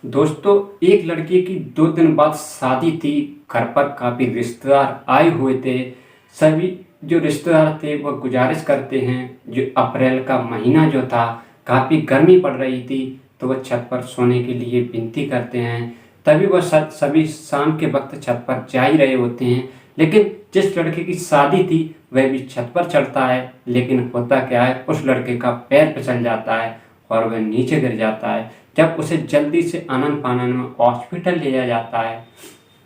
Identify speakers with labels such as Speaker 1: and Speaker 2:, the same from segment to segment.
Speaker 1: दोस्तों, एक लड़की की 2 दिन बाद शादी थी। घर पर काफ़ी रिश्तेदार आए हुए थे। सभी जो रिश्तेदार थे वह गुजारिश करते हैं, जो अप्रैल का महीना जो था, काफ़ी गर्मी पड़ रही थी, तो वह छत पर सोने के लिए विनती करते हैं। तभी वह सभी शाम के वक्त छत पर जा ही रहे होते हैं। लेकिन जिस लड़के की शादी थी वह भी छत पर चढ़ता है, लेकिन होता क्या है, उस लड़के का पैर फिसल जाता है और वह नीचे गिर जाता है। जब उसे जल्दी से आनन फानन में हॉस्पिटल ले जाया जाता है।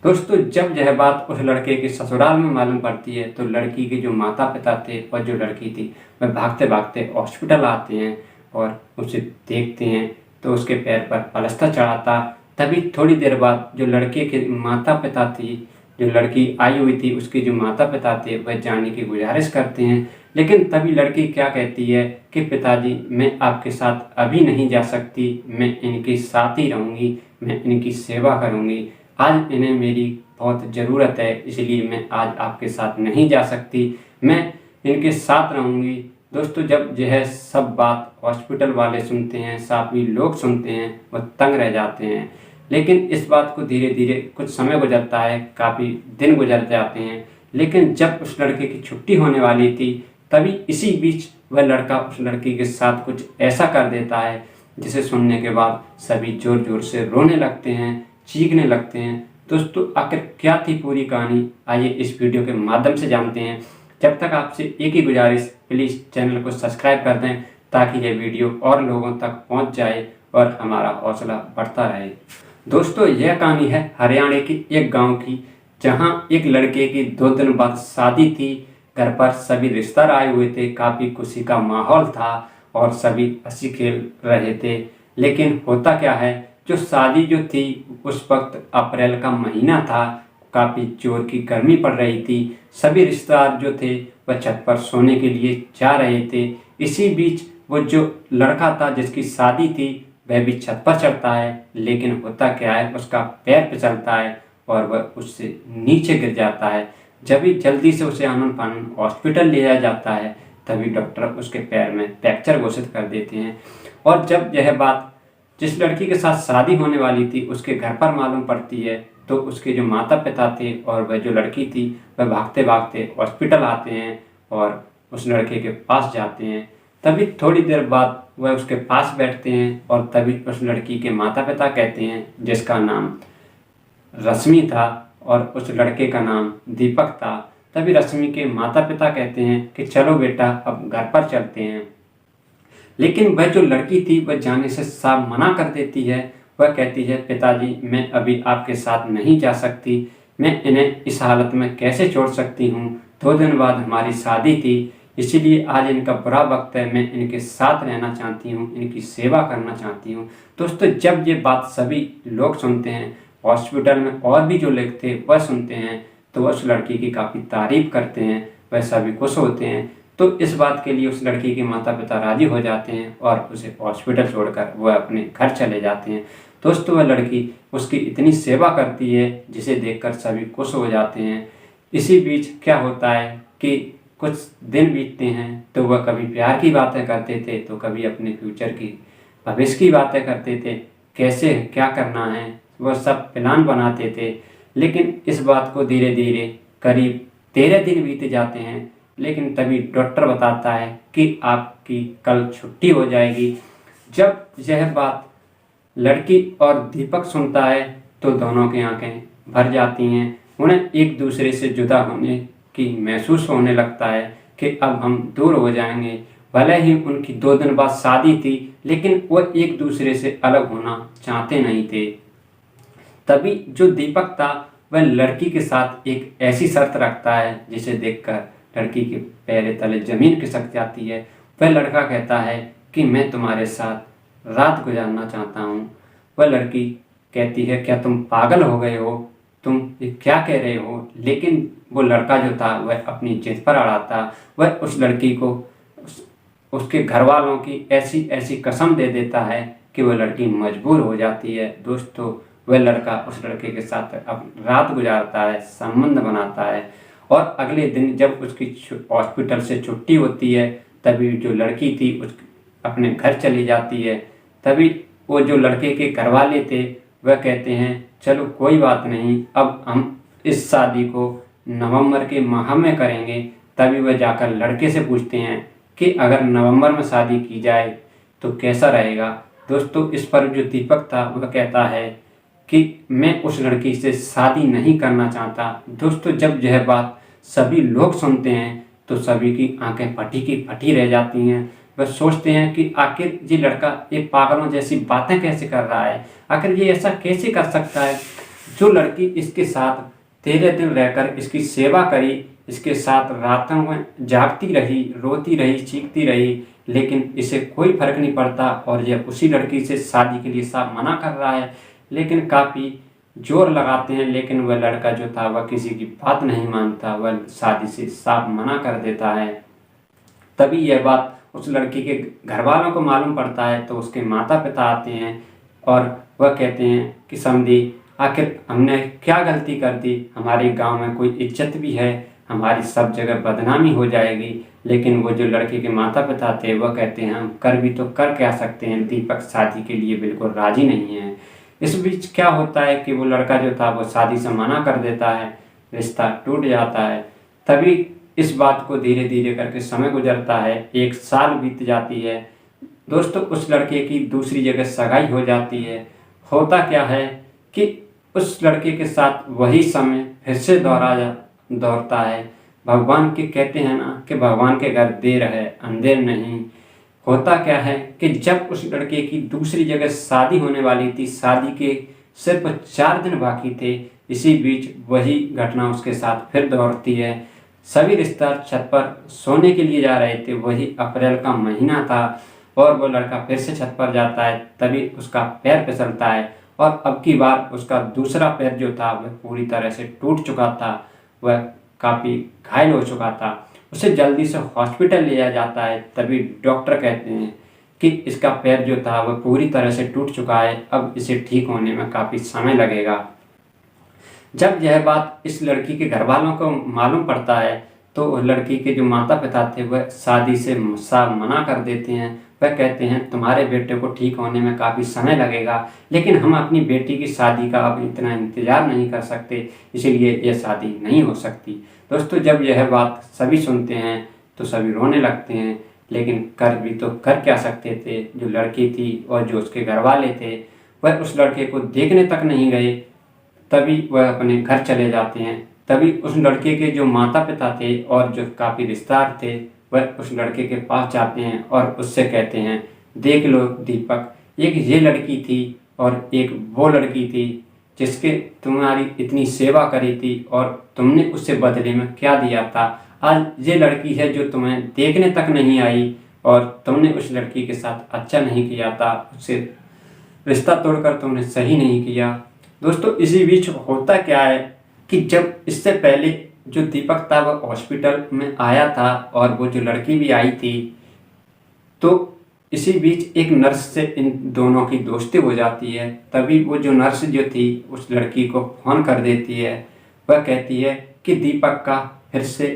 Speaker 1: दोस्तों, जब यह बात उस लड़के के ससुराल में मालूम पड़ती है तो लड़की के जो माता पिता थे और जो लड़की थी वह भागते भागते हॉस्पिटल आते हैं और उसे देखते हैं तो उसके पैर पर प्लास्टर चढ़ाता। तभी थोड़ी देर बाद जो लड़के के माता पिता थी, जो लड़की आई हुई थी उसके जो माता पिता थे वह जाने की गुजारिश करते हैं। लेकिन तभी लड़की क्या कहती है कि पिताजी, मैं आपके साथ अभी नहीं जा सकती, मैं इनके साथ ही रहूँगी, मैं इनकी सेवा करूँगी। आज इन्हें मेरी बहुत ज़रूरत है, इसलिए मैं आज आपके साथ नहीं जा सकती, मैं इनके साथ रहूँगी। दोस्तों, जब यह सब बात हॉस्पिटल वाले सुनते हैं, सभी लोग सुनते हैं, वह तंग रह जाते हैं। लेकिन इस बात को धीरे धीरे कुछ समय गुजरता है, काफ़ी दिन गुजर जाते हैं। लेकिन जब उस लड़के की छुट्टी होने वाली थी तभी इसी बीच वह लड़का उस लड़की के साथ कुछ ऐसा कर देता है जिसे सुनने के बाद सभी जोर जोर से रोने लगते हैं, चीखने लगते हैं। दोस्तों, आखिर क्या थी पूरी कहानी, आइए इस वीडियो के माध्यम से जानते हैं। जब तक आपसे एक ही गुजारिश, प्लीज़ चैनल को सब्सक्राइब कर दें ताकि यह वीडियो और लोगों तक पहुंच जाए और हमारा हौसला बढ़ता रहे। दोस्तों, यह कहानी है हरियाणा की एक गांव की, जहां एक लड़के की 2 दिन बाद शादी थी। घर पर सभी रिश्तेदार आए हुए थे, काफ़ी खुशी का माहौल था और सभी हंसी खेल रहे थे। लेकिन होता क्या है, जो शादी जो थी उस वक्त अप्रैल का महीना था, काफ़ी जोर की गर्मी पड़ रही थी। सभी रिश्तेदार जो थे वह छत पर सोने के लिए जा रहे थे। इसी बीच वो जो लड़का था जिसकी शादी थी वह भी छत पर चढ़ता है, लेकिन होता क्या है, उसका पैर फिसलता है और वह उससे नीचे गिर जाता है। जब भी जल्दी से उसे आनन फानन हॉस्पिटल ले जाया जाता है तभी डॉक्टर उसके पैर में फ्रैक्चर घोषित कर देते हैं। और जब यह बात जिस लड़की के साथ शादी होने वाली थी उसके घर पर मालूम पड़ती है तो उसके जो माता पिता थे और वह जो लड़की थी वह भागते भागते हॉस्पिटल आते हैं और उस लड़के के पास जाते हैं। तभी थोड़ी देर बाद वह उसके पास बैठते हैं और तभी उस लड़की के माता पिता कहते हैं, जिसका नाम रश्मि था और उस लड़के का नाम दीपक था। तभी रश्मि के माता पिता कहते हैं कि चलो बेटा, अब घर पर चलते हैं। लेकिन वह जो लड़की थी वह जाने से साफ मना कर देती है। वह कहती है, पिताजी, मैं अभी आपके साथ नहीं जा सकती, मैं इन्हें इस हालत में कैसे छोड़ सकती हूँ। 2 दिन बाद हमारी शादी थी, इसीलिए आज इनका बुरा वक्त है, मैं इनके साथ रहना चाहती हूँ, इनकी सेवा करना चाहती हूँ। दोस्तों, जब ये बात सभी लोग सुनते हैं, हॉस्पिटल में और भी जो लोग थे वह सुनते हैं, तो वह उस लड़की की काफ़ी तारीफ करते हैं, वह सभी खुश होते हैं। तो इस बात के लिए उस लड़की के माता पिता राजी हो जाते हैं और उसे हॉस्पिटल छोड़कर वह अपने घर चले जाते हैं। दोस्तों, वह लड़की उसकी इतनी सेवा करती है जिसे देखकर सभी खुश हो जाते हैं। इसी बीच क्या होता है कि कुछ दिन बीतते हैं तो वह कभी प्यार की बातें करते थे तो कभी अपने फ्यूचर की, भविष्य की बातें करते थे, कैसे क्या करना है, वह सब प्लान बनाते थे। लेकिन इस बात को धीरे धीरे करीब 13 दिन बीत जाते हैं, लेकिन तभी डॉक्टर बताता है कि आपकी कल छुट्टी हो जाएगी। जब यह बात लड़की और दीपक सुनता है तो दोनों की आंखें भर जाती हैं। उन्हें एक दूसरे से जुदा होने की महसूस होने लगता है कि अब हम दूर हो जाएंगे। भले ही उनकी 2 दिन बाद शादी थी, लेकिन वह एक दूसरे से अलग होना चाहते नहीं थे। तभी जो दीपक था वह लड़की के साथ एक ऐसी शर्त रखता है जिसे देखकर लड़की के पैर तले जमीन खिसक जाती है। वह लड़का कहता है कि मैं तुम्हारे साथ रात गुजारना चाहता हूँ। वह लड़की कहती है, क्या तुम पागल हो गए हो, तुम ये क्या कह रहे हो। लेकिन वो लड़का जो था वह अपनी जिद पर अड़ा था। वह उस लड़की को उसके घर वालों की ऐसी ऐसी कसम दे देता है कि वह लड़की मजबूर हो जाती है। दोस्तों, वह लड़का उस लड़के के साथ अब रात गुजारता है, संबंध बनाता है और अगले दिन जब उसकी हॉस्पिटल से छुट्टी होती है तभी जो लड़की थी उस अपने घर चली जाती है। तभी वो जो लड़के के घर वाले थे वह कहते हैं चलो कोई बात नहीं, अब हम इस शादी को नवंबर के माह में करेंगे। तभी वह जाकर लड़के से पूछते हैं कि अगर नवंबर में शादी की जाए तो कैसा रहेगा। दोस्तों इस पर जो दीपक था वह कहता है कि मैं उस लड़की से शादी नहीं करना चाहता। दोस्तों जब यह बात सभी लोग सुनते हैं तो सभी की आंखें फटी की फटी रह जाती हैं। वह सोचते हैं कि आखिर ये लड़का ये पागलों जैसी बातें कैसे कर रहा है, आखिर ये ऐसा कैसे कर सकता है। जो लड़की इसके साथ 13 दिन रहकर इसकी सेवा करी, इसके साथ रातों में जागती रही, रोती रही, चीखती रही, लेकिन इसे कोई फर्क नहीं पड़ता और यह उसी लड़की से शादी के लिए साफ मना कर रहा है। लेकिन काफ़ी जोर लगाते हैं, लेकिन वह लड़का जो था वह किसी की बात नहीं मानता, वह शादी से साफ मना कर देता है। तभी यह बात उस लड़की के घर वालों को मालूम पड़ता है तो उसके माता पिता आते हैं और वह कहते हैं कि समधी आखिर हमने क्या गलती कर दी, हमारे गांव में कोई इज्जत भी है, हमारी सब जगह बदनामी हो जाएगी। लेकिन वो जो लड़के के माता पिता थे वह कहते हैं हम कर भी तो कर क्या सकते हैं, दीपक शादी के लिए बिल्कुल राजी नहीं है। इस बीच क्या होता है कि वो लड़का जो था वो शादी से मना कर देता है, रिश्ता टूट जाता है। तभी इस बात को धीरे धीरे करके समय गुजरता है, 1 साल बीत जाती है। दोस्तों उस लड़के की दूसरी जगह सगाई हो जाती है। होता क्या है कि उस लड़के के साथ वही समय फिर से दौड़ता है। भगवान के कहते हैं ना कि भगवान के घर देर है अंधेर नहीं। होता क्या है कि जब उस लड़के की दूसरी जगह शादी होने वाली थी, शादी के सिर्फ 4 दिन बाकी थे, इसी बीच वही घटना उसके साथ फिर दोहरती है। सभी रिश्तेदार छत पर सोने के लिए जा रहे थे, वही अप्रैल का महीना था और वो लड़का फिर से छत पर जाता है। तभी उसका पैर फिसलता है और अब की बार उसका दूसरा पैर जो था वह पूरी तरह से टूट चुका था, वह काफ़ी घायल हो चुका था। उसे जल्दी से हॉस्पिटल लिया जाता है। तभी डॉक्टर कहते हैं कि इसका पैर जो था वह पूरी तरह से टूट चुका है, अब इसे ठीक होने में काफ़ी समय लगेगा। जब यह बात इस लड़की के घर वालों को मालूम पड़ता है तो लड़की के जो माता पिता थे वह शादी से साफ मना कर देते हैं। वह कहते हैं तुम्हारे बेटे को ठीक होने में काफ़ी समय लगेगा, लेकिन हम अपनी बेटी की शादी का अब इतना इंतज़ार नहीं कर सकते, इसीलिए यह शादी नहीं हो सकती। दोस्तों जब यह बात सभी सुनते हैं तो सभी रोने लगते हैं, लेकिन कर भी तो कर क्या सकते थे। जो लड़की थी और जो उसके घर वाले थे वह उस लड़के को देखने तक नहीं गए। तभी वह अपने घर चले जाते हैं। तभी उस लड़के के जो माता पिता थे और जो काफ़ी रिश्तेदार थे वह उस लड़के के पास जाते हैं और उससे कहते हैं देख लो दीपक, एक ये लड़की थी और एक वो लड़की थी जिसके तुम्हारी इतनी सेवा करी थी और तुमने उससे बदले में क्या दिया था। आज ये लड़की है जो तुम्हें देखने तक नहीं आई और तुमने उस लड़की के साथ अच्छा नहीं किया था, उससे रिश्ता तोड़कर तुमने सही नहीं किया। दोस्तों इसी बीच होता क्या है कि जब इससे पहले जो दीपक था वह हॉस्पिटल में आया था और वो जो लड़की भी आई थी, तो इसी बीच एक नर्स से इन दोनों की दोस्ती हो जाती है। तभी वो जो नर्स जो थी उस लड़की को फ़ोन कर देती है। वह कहती है कि दीपक का फिर से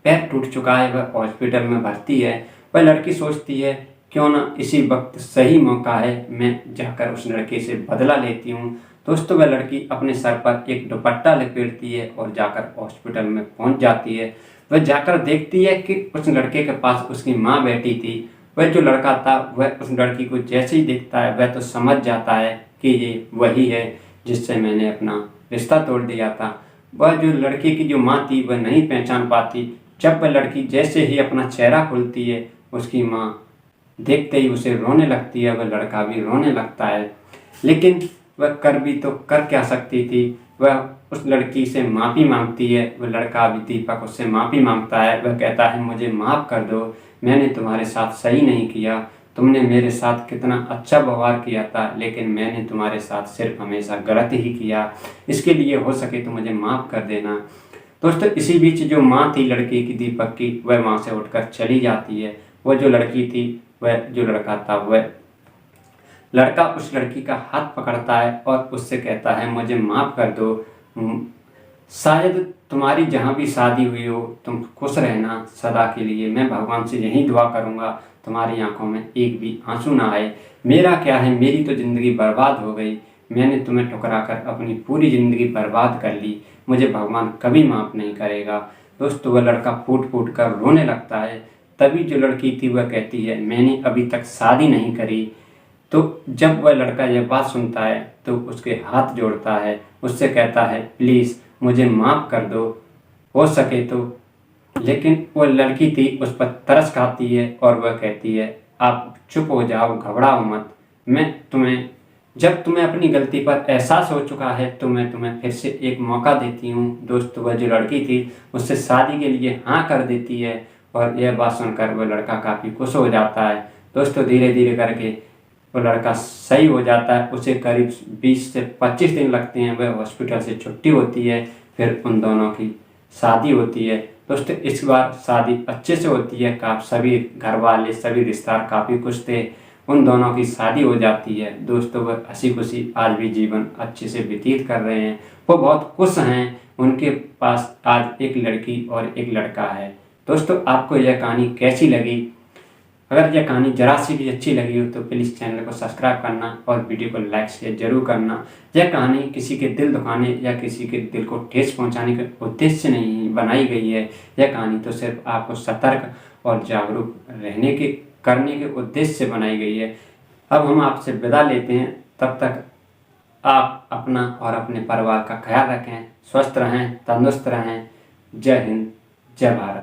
Speaker 1: पैर टूट चुका है, वह हॉस्पिटल में भर्ती है। वह लड़की सोचती है क्यों ना इसी वक्त सही मौका है, मैं जाकर उस लड़के से बदला लेती हूँ। दोस्तों वह लड़की अपने सर पर एक दुपट्टा लपेटती है और जाकर हॉस्पिटल में पहुँच जाती है। वह जाकर देखती है कि उस लड़के के पास उसकी माँ बैठी थी। वह जो लड़का था वह उस लड़की को जैसे ही देखता है वह तो समझ जाता है कि ये वही है जिससे मैंने अपना रिश्ता तोड़ दिया था। वह जो लड़के की जो माँ थी वह नहीं पहचान पाती। जब वह लड़की जैसे ही अपना चेहरा खोलती है उसकी माँ देखते ही उसे रोने लगती है, वह लड़का भी रोने लगता है। लेकिन वह कर भी तो कर क्या सकती थी। वह उस लड़की से माफ़ी मांगती है। वह लड़का भी दीपक उससे माफ़ी मांगता है। वह कहता है मुझे माफ़ कर दो, मैंने तुम्हारे साथ सही नहीं किया, तुमने मेरे साथ कितना अच्छा व्यवहार किया था, लेकिन मैंने तुम्हारे साथ सिर्फ हमेशा गलत ही किया, इसके लिए हो सके तो मुझे माफ़ कर देना। दोस्तों इसी बीच जो माँ थी लड़की की दीपक की वह वहाँ से उठकर चली जाती है। वह जो लड़की थी वह जो लड़का था वह लड़का उस लड़की का हाथ पकड़ता है और उससे कहता है मुझे माफ़ कर दो, शायद तुम्हारी जहाँ भी शादी हुई हो तुम खुश रहना सदा के लिए, मैं भगवान से यही दुआ करूँगा तुम्हारी आंखों में एक भी आंसू ना आए। मेरा क्या है, मेरी तो ज़िंदगी बर्बाद हो गई, मैंने तुम्हें ठुकरा कर अपनी पूरी ज़िंदगी बर्बाद कर ली, मुझे भगवान कभी माफ़ नहीं करेगा। दोस्तों वह लड़का फूट फूट कर रोने लगता है। तभी जो लड़की थी वह कहती है, मैंने अभी तक शादी नहीं करी। तो जब वह लड़का यह बात सुनता है तो उसके हाथ जोड़ता है, उससे कहता है, प्लीज़ मुझे माफ़ कर दो, हो सके तो। लेकिन वो लड़की थी उस पर तरस खाती है और वह कहती है, आप चुप हो जाओ, घबराओ मत। मैं तुम्हें जब तुम्हें अपनी गलती पर एहसास हो चुका है तो मैं तुम्हें फिर से एक मौका देती हूँ। दोस्त वह जो लड़की थी उससे शादी के लिए हाँ कर देती है और यह बात सुनकर वह लड़का काफ़ी खुश हो जाता है। दोस्तों धीरे धीरे करके वो लड़का सही हो जाता है। उसे करीब 20 से 25 दिन लगते हैं, वह हॉस्पिटल से छुट्टी होती है। फिर उन दोनों की शादी होती है। दोस्तों इस बार शादी अच्छे से होती है, सभी घर वाले सभी रिश्तेदार काफ़ी खुश थे। उन दोनों की शादी हो जाती है। दोस्तों वह हंसी खुशी आज भी जीवन अच्छे से व्यतीत कर रहे हैं, वो बहुत खुश हैं। उनके पास आज एक लड़की और एक लड़का है। दोस्तों आपको यह कहानी कैसी लगी? अगर यह कहानी जरा सी भी अच्छी लगी हो तो प्लीज़ चैनल को सब्सक्राइब करना और वीडियो को लाइक शेयर जरूर करना। यह कहानी किसी के दिल दुखाने या किसी के दिल को ठेस पहुंचाने के उद्देश्य से नहीं बनाई गई है। यह कहानी तो सिर्फ आपको सतर्क और जागरूक रहने के करने के उद्देश्य से बनाई गई है। अब हम आपसे विदा लेते हैं, तब तक आप अपना और अपने परिवार का ख्याल रखें, स्वस्थ रहें, तंदुरुस्त रहें। जय हिंद, जय भारत।